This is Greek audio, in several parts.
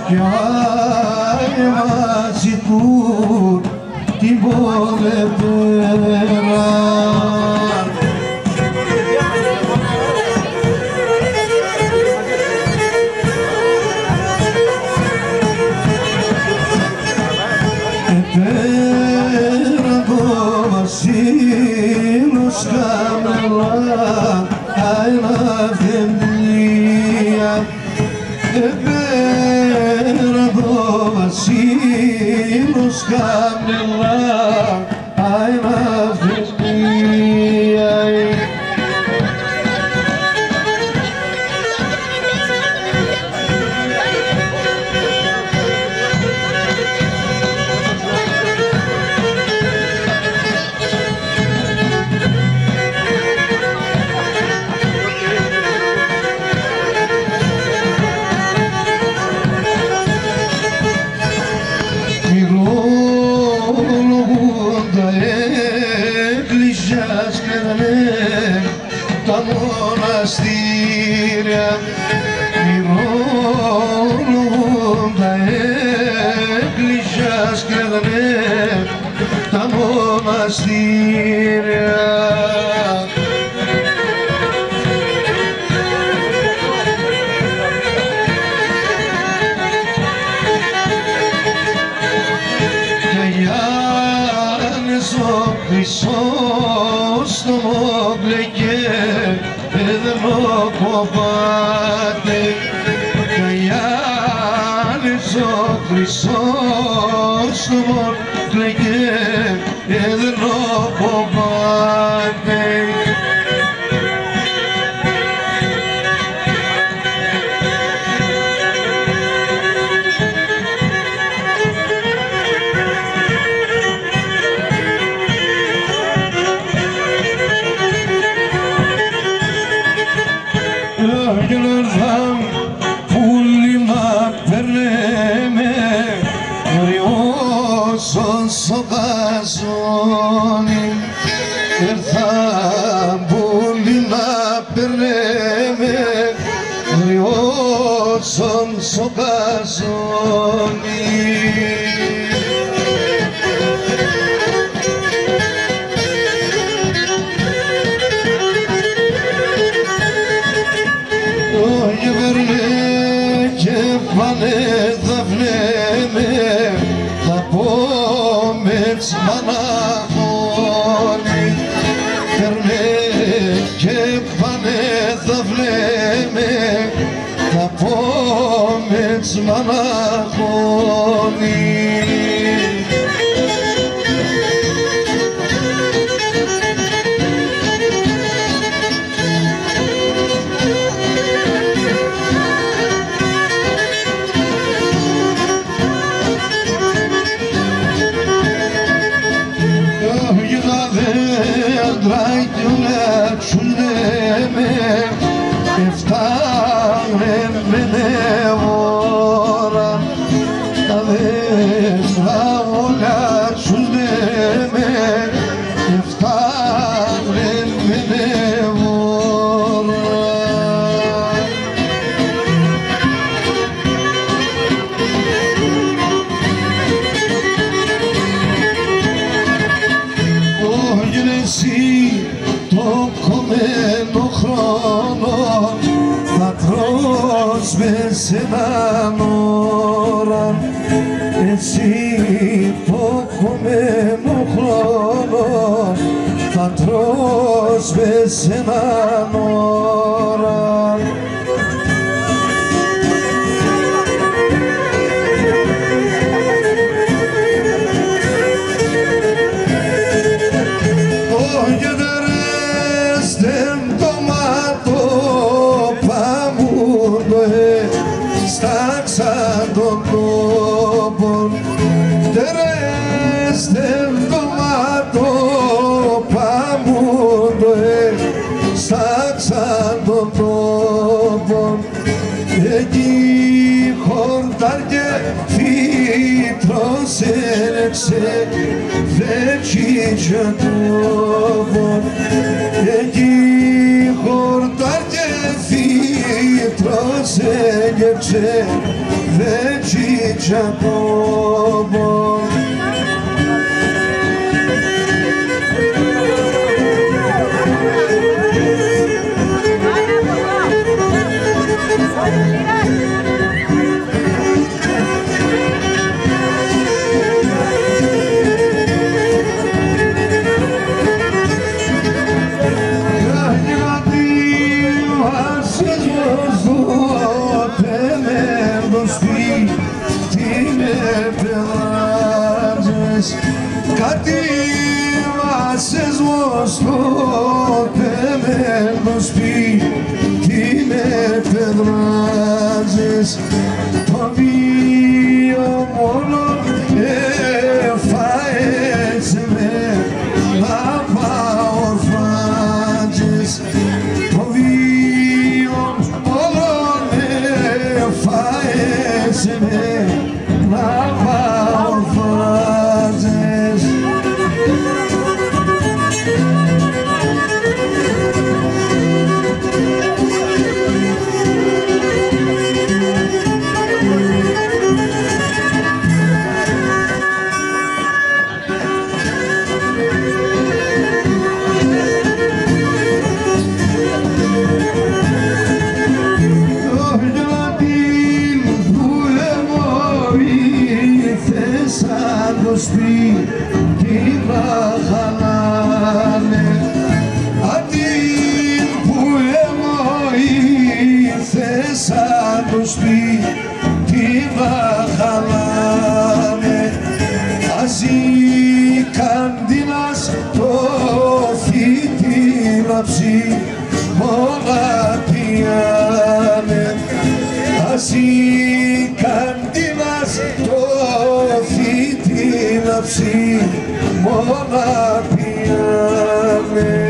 Κι μαζί του την πολεμέρα. Πέρα το βασίλος καμελά αέρα θεμλία. Πέρα το βασίλος καμελά αέρα θεμλία. Τα μοναστήρια μυρώνουν τα εκκλησιά σκρέδανε τα μοναστήρια. Και Γιάννης ο Χρυσός το μόκλαιγε εδώ κοπάτε. Και Γιάννης ο Χρυσός το μόκλαιγε εδώ κοπάτε. Άγγελαρθαν πουλί να περνέμε ριώσον στο καζόνι. Έρθαν πουλί να περνέμε ριώσον στο καζόνι. Πάνε θα βλέμε θα πούμε τσμαναχώνει. Περνέ και πάνε θα βλέμε θα πούμε τσμαναχώνει. Φτάνε με νεόρα τα δέντρα όλα τσουλέμε. Φτάνε με νεόρα. Όχι εσύ το κομμένο χρόνο θα τρως μες έναν ώρα. Εσύ το κομμένο χρόνο θα τρως μες έναν ώρα. Στάξαν τον τόπο, τερές δεν το μάτω. Εκεί χορτάρια φύτρος έλεξε Βέτσι και τόπον Εκεί χορτάρια φύτρος έλεξε Βέτσι και τόπον Κατέβασες μου στο πεμένο σπίτι με πεδράζες το βίο μόνο έφαες με να πάω φάτζες το βίο μόνο έφαες με να πάω φάτζες το σπίτι να χαλάνε αντί που εγώ ήρθες σαν το σπίτι να χαλάνε ας η καντίνας το φύτι να ψημώνα πιάνε ας η καντίνας το να ψημώνα πιάνε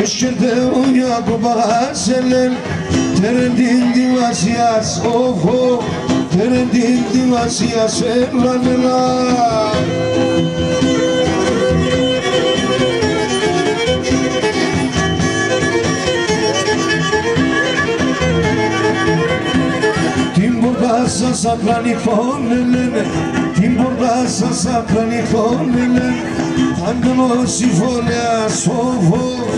Eşkerde o Yakub'a selen Terendin divasiyas oho Terendin divasiyas evlanela Tim buradasa saklani fonelene Tim buradasa saklani fonelene Tanganosi folea sovo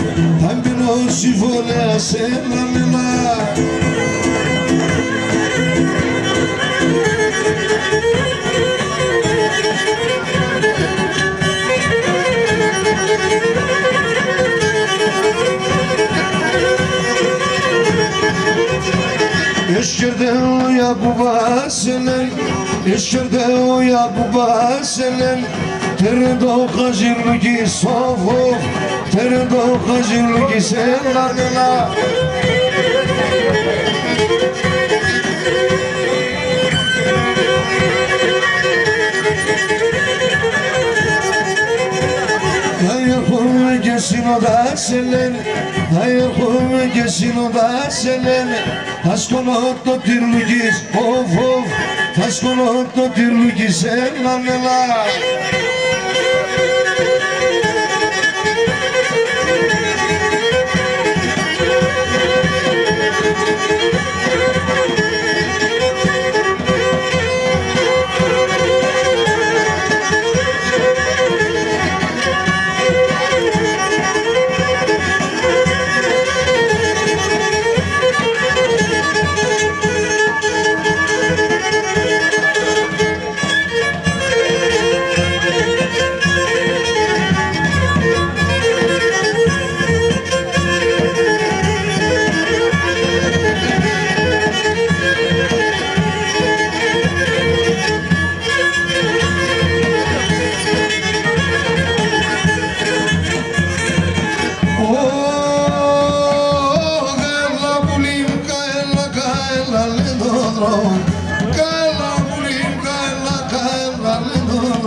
Tanganosi folea selamela Eşkerde o Yakub'a selen Eşkerde o Yakub'a selen Terdo kajirluki sovo Terdo kajirluki selamela Gesino da selen, hayır kume gesino da selen. Taskonotto tirlugis, of of, taskonotto tirlugis selamela.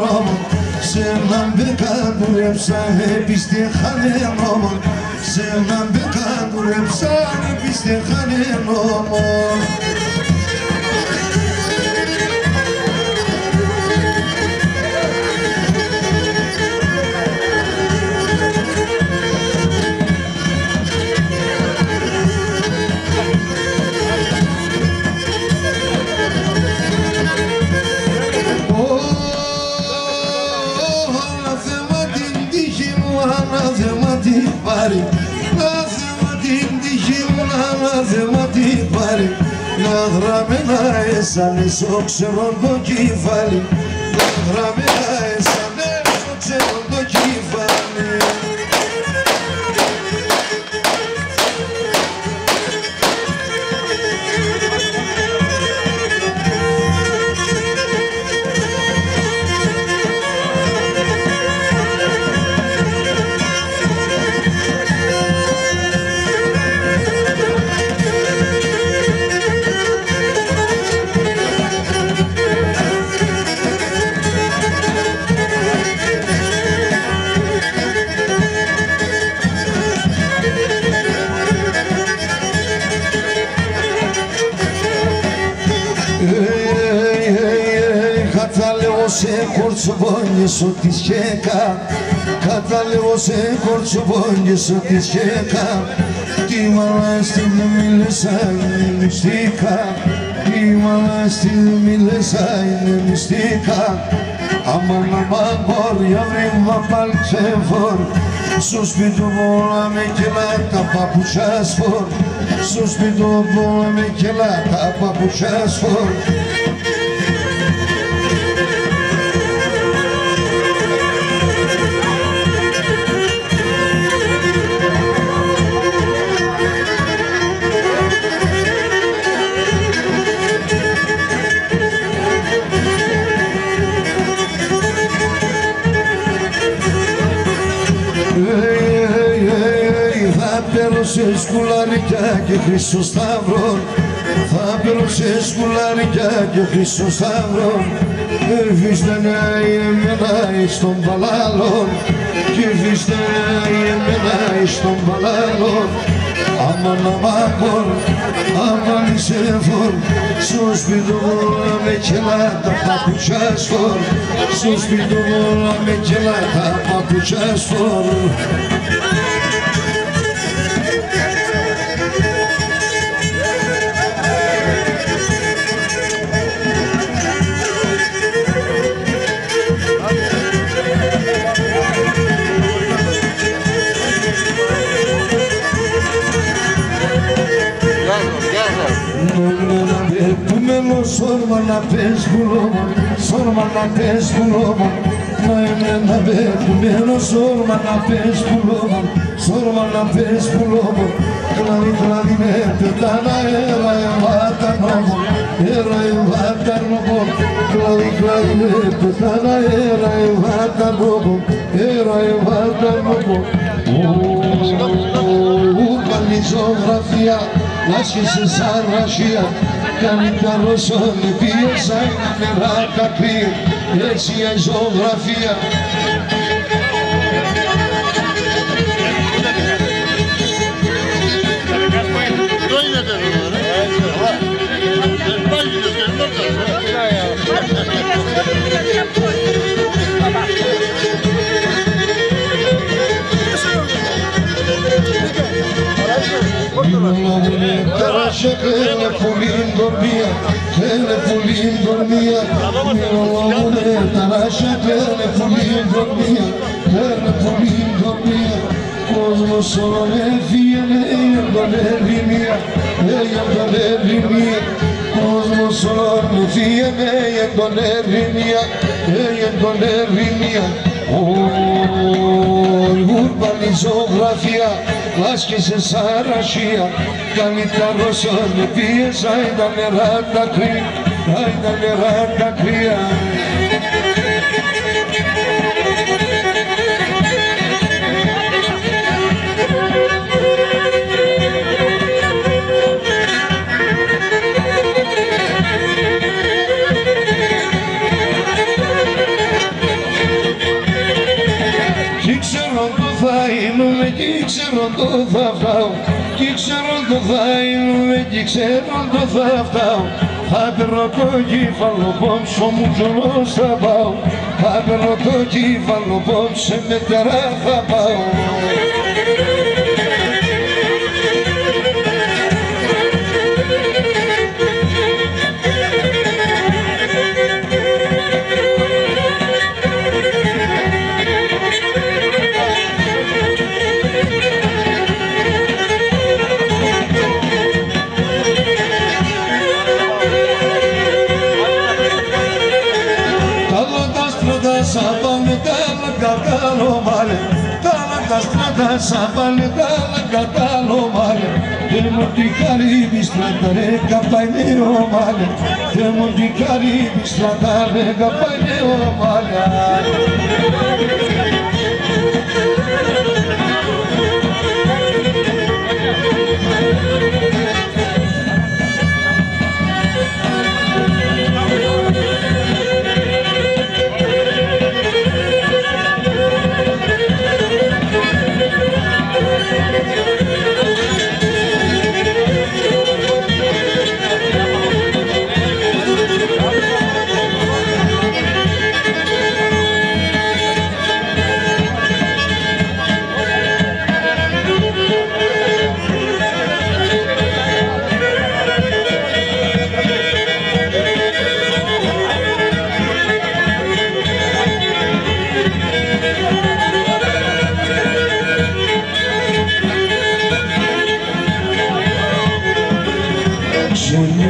νόμο, σε έναν μπέκα δουλέψα επίστη χάνε νόμο, σε έναν μπέκα δουλέψα επίστη χάνε νόμο. Ανάθεμα την τύχη μου, ανάθεμα την πάρει, να γραμμένα έσανε στο ξερό το κεφάλι, να γραμμένα έσανε στο ξερό το κεφάλι. Σε κορτσοβόνιες ότι σχέκα, κατάλεγω σε κορτσοβόνιες ότι σχέκα, τι μαλάστη μου μίλησα είναι μυστικά, τι μαλάστη μου μίλησα είναι μυστικά. Αμάν αμάν μποριά βρήμα πάλι ξεφόρ, στο σπίτι μου όλα με κελά τα παπουτσιά σφόρ, στο σπίτι μου όλα με κελά τα παπουτσιά σφόρ. Σε σκουλαρικιά και Χριστό Σταυρό, θα πέρω σε σκουλαρικιά και Χριστό Σταυρό, εφίστε να εμένα εις τον παλάλον, και εφίστε να εμένα εις τον παλάλον. Αμάν αμάν αμάν είσαι φορ, στο σπίτι μου όλα με κελά τα παπουτσιά σφορ, στο σπίτι μου όλα με κελά τα παπουτσιά σφορ. Sorma na pes buloma, sorma na pes buloma, na bebumeno sorma na pes buloma, sorma na pes buloma, clavi clavi me petana era vata novo, clavi clavi me petana era vata novo. Πανιζογραφία, λάσχεσαι σαν ραχεία, κάνει καλό σόνι, πίεσα είναι νερά τα κρύα, έτσι η ζωγραφία. Tarasha kene fulin dormia, Milone tarasha kene fulin dormia, Cosmo solo ne fiene mia, Cosmo solo ne fiene mia. Urbani ζωγραφία, λάσκησε σαν ραχεία, κάνει τα ρωσόνε πίεσα, τα νερά τα κρύα. ξέρω το θα φτάω, κι ξέρω το θα είμαι, κι ξέρω το θα φτάω. Θα παίρνω το κύφαλο πόψο μου τζονός θα πάω, θα παίρνω το κύφαλο πόψε με τερά θα πάω. Σαπάνε τα λαγκατάλο μάλε, τα λαγκαστράτα σαπάνε τα λαγκατάλο μάλε. Και μου την καρύβη στράτα ρε καπαϊνέο μάλε, και μου την καρύβη στράτα ρε καπαϊνέο μάλε.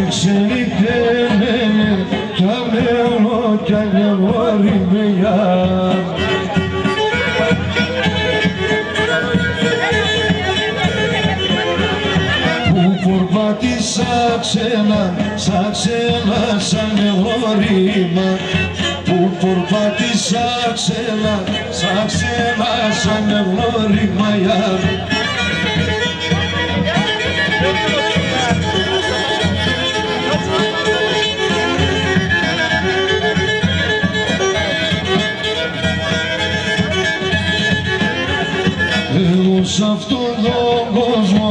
Ξενιτένε κι ανέβω κι ανέβω ρημιά. Που πορπάτησα ξένα, σαν εγωρήμα. Που πορπάτησα ξένα, σαν εγωρήμα. Σ' αυτόν τον κόσμο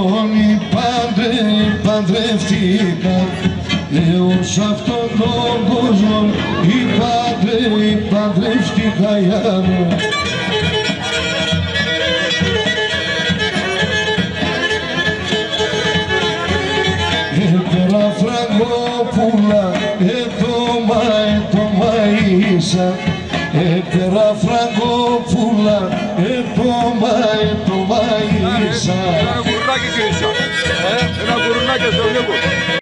παντρευτήκα. Εγώ σ' αυτόν τον κόσμο παντρευτήκα για μου. Έπερα Φραγκόπουλα, το μαΐσα. Έπερα Φραγκόπουλα, το μαΐσα. Ένα γουρνάκι κύριε, ένα γουρνάκι στο βλέπω.